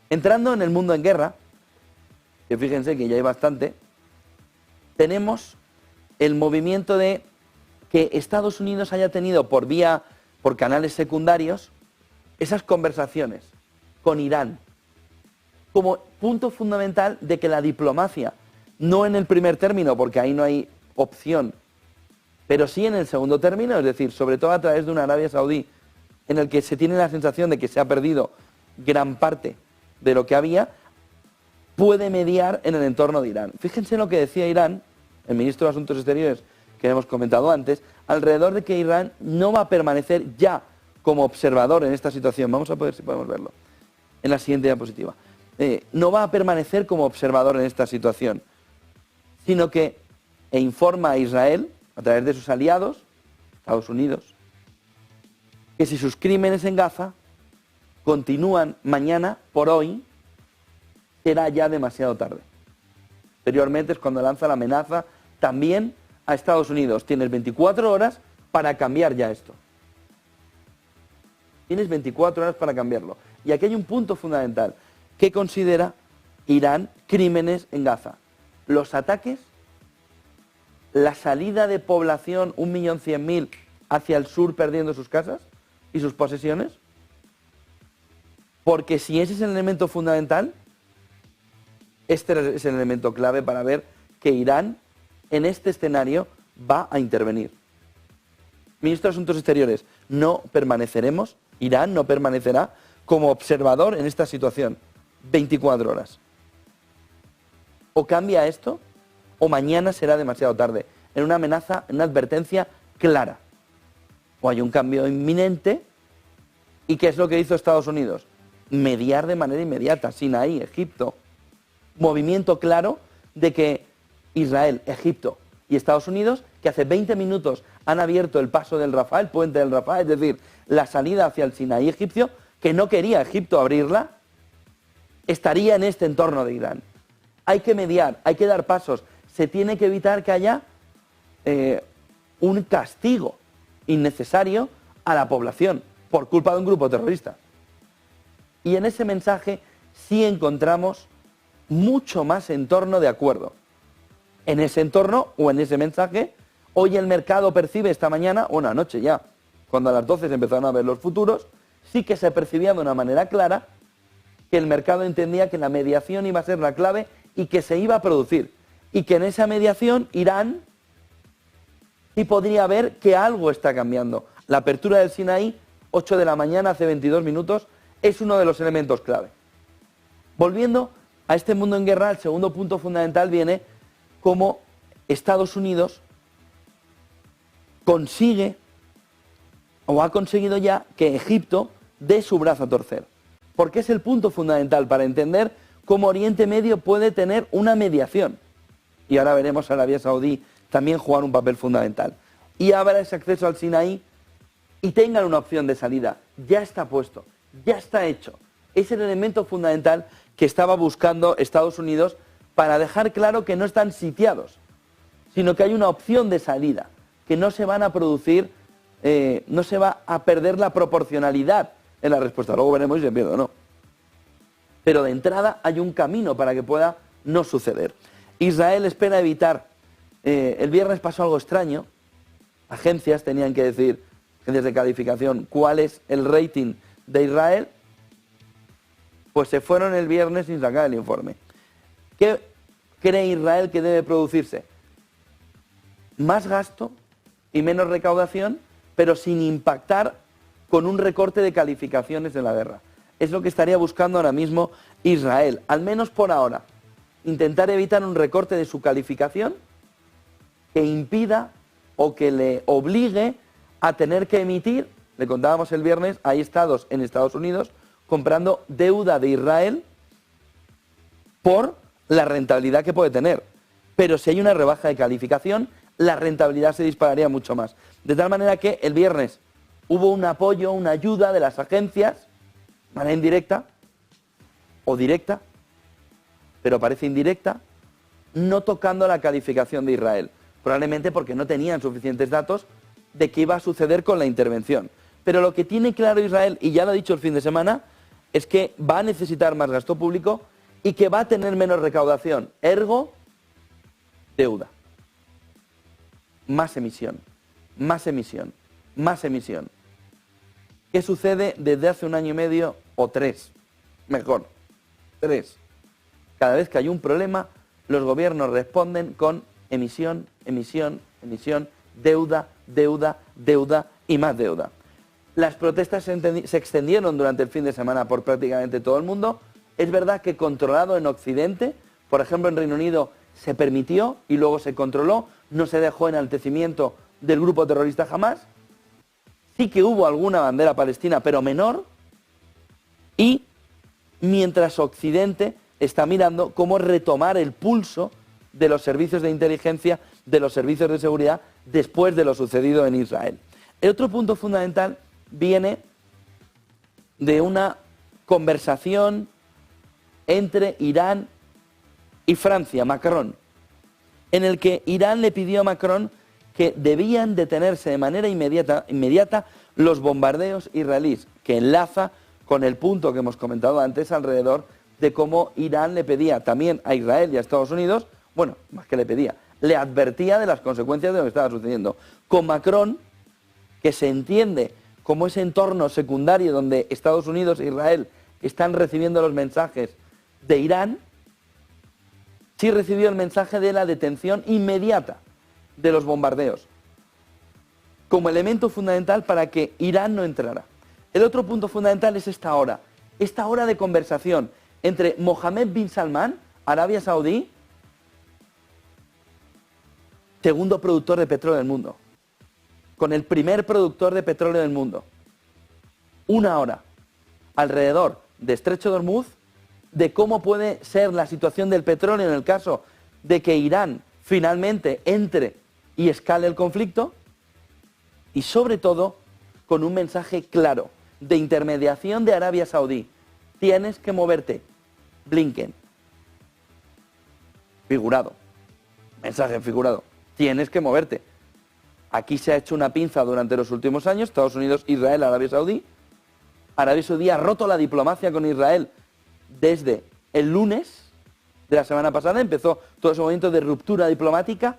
Entrando en el mundo en guerra, que fíjense que ya hay bastante, tenemos el movimiento de que Estados Unidos haya tenido por canales secundarios, esas conversaciones con Irán, como punto fundamental de que la diplomacia, no en el primer término, porque ahí no hay opción, pero sí en el segundo término, es decir, sobre todo a través de una Arabia Saudí, en el que se tiene la sensación de que se ha perdido gran parte de lo que había, puede mediar en el entorno de Irán. Fíjense lo que decía Irán, el ministro de Asuntos Exteriores, que hemos comentado antes, alrededor de que Irán no va a permanecer ya como observador en esta situación. Vamos a ver si podemos verlo en la siguiente diapositiva. No va a permanecer como observador en esta situación, sino que informa a Israel, a través de sus aliados, Estados Unidos, que si sus crímenes en Gaza continúan mañana, por hoy, será ya demasiado tarde. Posteriormente es cuando lanza la amenaza también a Estados Unidos. Tienes 24 horas para cambiar ya esto. Tienes 24 horas para cambiarlo. Y aquí hay un punto fundamental. ¿Qué considera Irán crímenes en Gaza? Los ataques, la salida de población, 1.100.000 hacia el sur perdiendo sus casas y sus posesiones. Porque si ese es el elemento fundamental, este es el elemento clave para ver que Irán en este escenario va a intervenir. Ministro de Asuntos Exteriores, no permaneceremos, Irán no permanecerá como observador en esta situación 24 horas. O cambia esto, o mañana será demasiado tarde, en una amenaza, en una advertencia clara. O hay un cambio inminente, ¿y qué es lo que hizo Estados Unidos? Mediar de manera inmediata, Sinaí, Egipto. Movimiento claro de que Israel, Egipto y Estados Unidos, que hace 20 minutos han abierto el paso del Rafah, el puente del Rafah, es decir, la salida hacia el Sinaí egipcio, que no quería Egipto abrirla, estaría en este entorno de Irán. Hay que mediar, hay que dar pasos, se tiene que evitar que haya un castigo innecesario a la población por culpa de un grupo terrorista. Y en ese mensaje sí encontramos mucho más entorno de acuerdo. En ese entorno o en ese mensaje, hoy el mercado percibe esta mañana, o anoche ya, cuando a las 12 se empezaron a ver los futuros, sí que se percibía de una manera clara que el mercado entendía que la mediación iba a ser la clave y que se iba a producir. Y que en esa mediación Irán sí podría ver que algo está cambiando. La apertura del Sinaí, 8 de la mañana, hace 22 minutos, es uno de los elementos clave. Volviendo a este mundo en guerra, el segundo punto fundamental viene cómo Estados Unidos consigue o ha conseguido ya que Egipto dé su brazo a torcer. Porque es el punto fundamental para entender cómo Oriente Medio puede tener una mediación. Y ahora veremos a Arabia Saudí también jugar un papel fundamental. Y abra ese acceso al Sinaí y tengan una opción de salida. Ya está puesto, ya está hecho. Es el elemento fundamental que estaba buscando Estados Unidos para dejar claro que no están sitiados, sino que hay una opción de salida, que no se van a producir, no se va a perder la proporcionalidad en la respuesta. Luego veremos si se pierde o no. Pero de entrada hay un camino para que pueda no suceder. Israel espera evitar, el viernes pasó algo extraño, agencias tenían que decir, agencias de calificación, cuál es el rating de Israel, pues se fueron el viernes sin sacar el informe. ¿Qué cree Israel que debe producirse? Más gasto y menos recaudación, pero sin impactar con un recorte de calificaciones en la guerra. Es lo que estaría buscando ahora mismo Israel, al menos por ahora. Intentar evitar un recorte de su calificación que impida o que le obligue a tener que emitir, le contábamos el viernes, hay estados en Estados Unidos comprando deuda de Israel por la rentabilidad que puede tener. Pero si hay una rebaja de calificación, la rentabilidad se dispararía mucho más. De tal manera que el viernes hubo un apoyo, una ayuda de las agencias, de manera indirecta o directa, pero parece indirecta, no tocando la calificación de Israel. Probablemente porque no tenían suficientes datos de qué iba a suceder con la intervención. Pero lo que tiene claro Israel, y ya lo ha dicho el fin de semana, es que va a necesitar más gasto público y que va a tener menos recaudación, ergo, deuda. Más emisión, más emisión, más emisión. ¿Qué sucede desde hace 1 año y medio o 3? Mejor, 3. Cada vez que hay un problema, los gobiernos responden con emisión, emisión, emisión, deuda, deuda, deuda y más deuda. Las protestas se extendieron durante el fin de semana por prácticamente todo el mundo. Es verdad que controlado en Occidente, por ejemplo en Reino Unido se permitió y luego se controló, no se dejó enaltecimiento del grupo terrorista Hamás. Sí que hubo alguna bandera palestina, pero menor. Y mientras Occidente está mirando cómo retomar el pulso de los servicios de inteligencia, de los servicios de seguridad, después de lo sucedido en Israel. El otro punto fundamental viene de una conversación entre Irán y Francia, Macron, en el que Irán le pidió a Macron que debían detenerse de manera inmediata los bombardeos israelíes, que enlaza con el punto que hemos comentado antes alrededor de cómo Irán le pedía también a Israel y a Estados Unidos, bueno, más que le pedía, le advertía de las consecuencias de lo que estaba sucediendo. Con Macron, que se entiende como ese entorno secundario donde Estados Unidos e Israel están recibiendo los mensajes de Irán, sí recibió el mensaje de la detención inmediata de los bombardeos, como elemento fundamental para que Irán no entrara. El otro punto fundamental es esta hora de conversación entre Mohammed bin Salman, Arabia Saudí, segundo productor de petróleo del mundo, con el primer productor de petróleo del mundo. 1 hora alrededor de Estrecho de Hormuz, de cómo puede ser la situación del petróleo en el caso de que Irán finalmente entre y escale el conflicto, y sobre todo con un mensaje claro de intermediación de Arabia Saudí. Tienes que moverte, Blinken. Figurado, mensaje figurado. Tienes que moverte. Aquí se ha hecho una pinza durante los últimos años, Estados Unidos, Israel, Arabia Saudí. Arabia Saudí ha roto la diplomacia con Israel desde el lunes de la semana pasada, empezó todo ese movimiento de ruptura diplomática,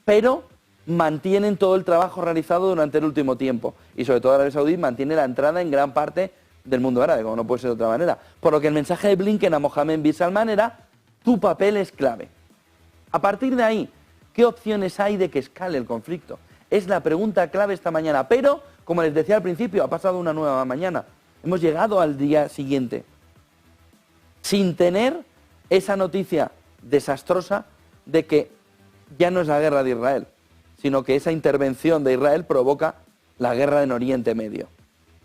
pero mantienen todo el trabajo realizado durante el último tiempo. Y sobre todo Arabia Saudí mantiene la entrada en gran parte del mundo árabe, como no puede ser de otra manera. Por lo que el mensaje de Blinken a Mohammed bin Salman era: tu papel es clave. A partir de ahí, ¿qué opciones hay de que escale el conflicto? Es la pregunta clave esta mañana. Pero, como les decía al principio, ha pasado una nueva mañana. Hemos llegado al día siguiente sin tener esa noticia desastrosa de que ya no es la guerra de Israel, sino que esa intervención de Israel provoca la guerra en Oriente Medio.